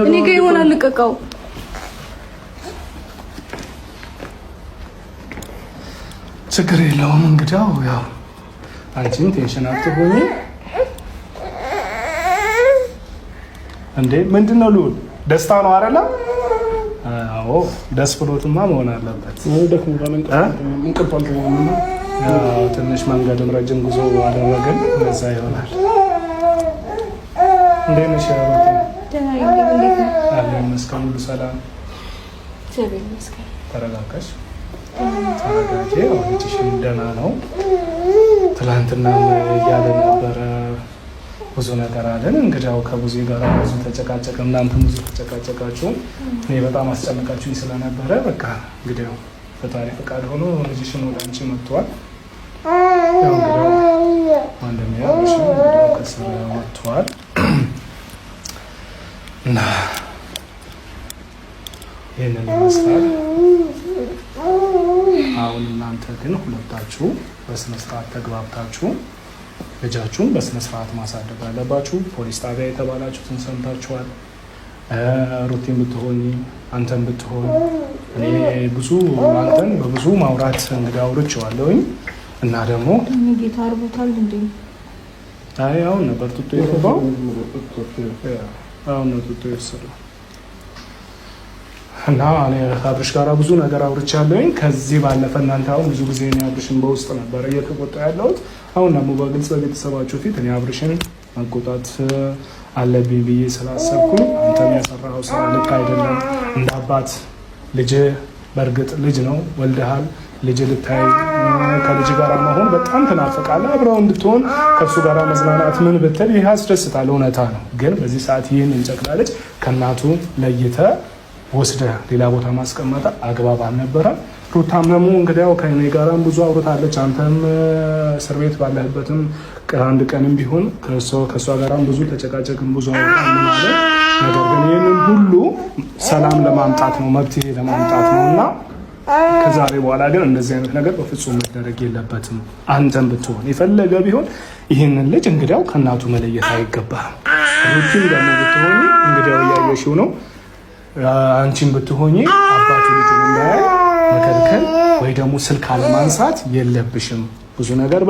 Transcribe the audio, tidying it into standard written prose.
እኔ ጋር ይሆናል ልቀቀው። ችግር የለውም እንግዲያው ያው አንቺም ቴንሽን አትሆኚ። እንዴ ምንድነው ልዑል ደስታ ነው አይደለ? አዎ ደስ ብሎትማ መሆን አለበት። ትንሽ መንገድም ረጅም ጉዞ አደረግን ለዛ ይሆናል። እንዴት ነሽ? ይመስገን ሁሉ ሰላም። ተረጋጋሽ? ተረጋጊ። ልጅሽም ደህና ነው። ትላንትና እያለ ነበረ ብዙ ነገር አለን። እንግዲያው ከብዙ ጋር ብዙ ተጨቃጨቅን፣ እናንተም ብዙ ተጨቃጨቃችሁ። እኔ በጣም አስጨነቃችሁኝ ስለነበረ በቃ እንግዲያው ፈጣሪ ፈቃድ ሆኖ ልጅሽን ወደ አንቺ መጥቷል። ያው እንግዲያው አንደኛው ከስር ወጥቷል እና ይህንን ይመስላል። አሁን እናንተ ግን ሁለታችሁ በስነ ስርዓት ተግባብታችሁ ልጃችሁን በስነ ስርዓት ማሳደግ አለባችሁ። ፖሊስ ጣቢያ የተባላችሁትን ሰምታችኋል። ሩቲን ብትሆኝ አንተን ብትሆን እኔ ብዙ አንተን በብዙ ማውራት እንግዲህ አውርቼዋለሁኝ እና ደግሞ ጌታ አርቦታል እንዴ? አይ አሁን ነበር ጡጦ የገባው። አሁን ነው ጡጦ የወሰደው እና እኔ ከአብርሽ ጋር ብዙ ነገር አውርቻለሁኝ። ከዚህ ባለፈ እናንተ አሁን ብዙ ጊዜ እኔ አብርሽን በውስጥ ነበር እየተቆጣ ያለሁት። አሁን ደግሞ በግልጽ በቤተሰባችሁ ፊት እኔ አብርሽን መቆጣት አለብኝ ብዬ ስላሰብኩኝ አንተም የሰራኸው ስራ ልክ አይደለም። እንደ አባት ልጅ በእርግጥ ልጅ ነው ወልደሃል። ልጅ ልታይ ከልጅ ጋር መሆን በጣም ትናፍቃለህ። አብረው እንድትሆን ከእሱ ጋር መዝናናት ምን ብትል ይህ ያስደስታል፣ እውነታ ነው። ግን በዚህ ሰዓት ይህን እንጨቅላ ልጅ ከእናቱ ለይተህ ወስደህ ሌላ ቦታ ማስቀመጥ አግባብ አልነበረም። ሩታም ደግሞ እንግዲያው ከእኔ ጋራም ብዙ አውርታለች። አንተም እስር ቤት ባለህበትም አንድ ቀንም ቢሆን ከእሷ ጋራም ብዙ ተጨቃጨቅን፣ ብዙ አውርታን ማለት ነገር ግን ይህንን ሁሉ ሰላም ለማምጣት ነው፣ መብትሄ ለማምጣት ነው እና ከዛሬ በኋላ ግን እንደዚህ አይነት ነገር በፍጹም መደረግ የለበትም። አንተም ብትሆን የፈለገ ቢሆን ይህንን ልጅ እንግዲያው ከእናቱ መለየት አይገባህም። ሩቲም ደግሞ ብትሆን እንግዲያው እያየሽው ነው። አንቺን ብትሆኚ አባቱ ልጁን እንዳያይ መከልከል ወይ ደግሞ ስልክ አለማንሳት የለብሽም። ብዙ ነገር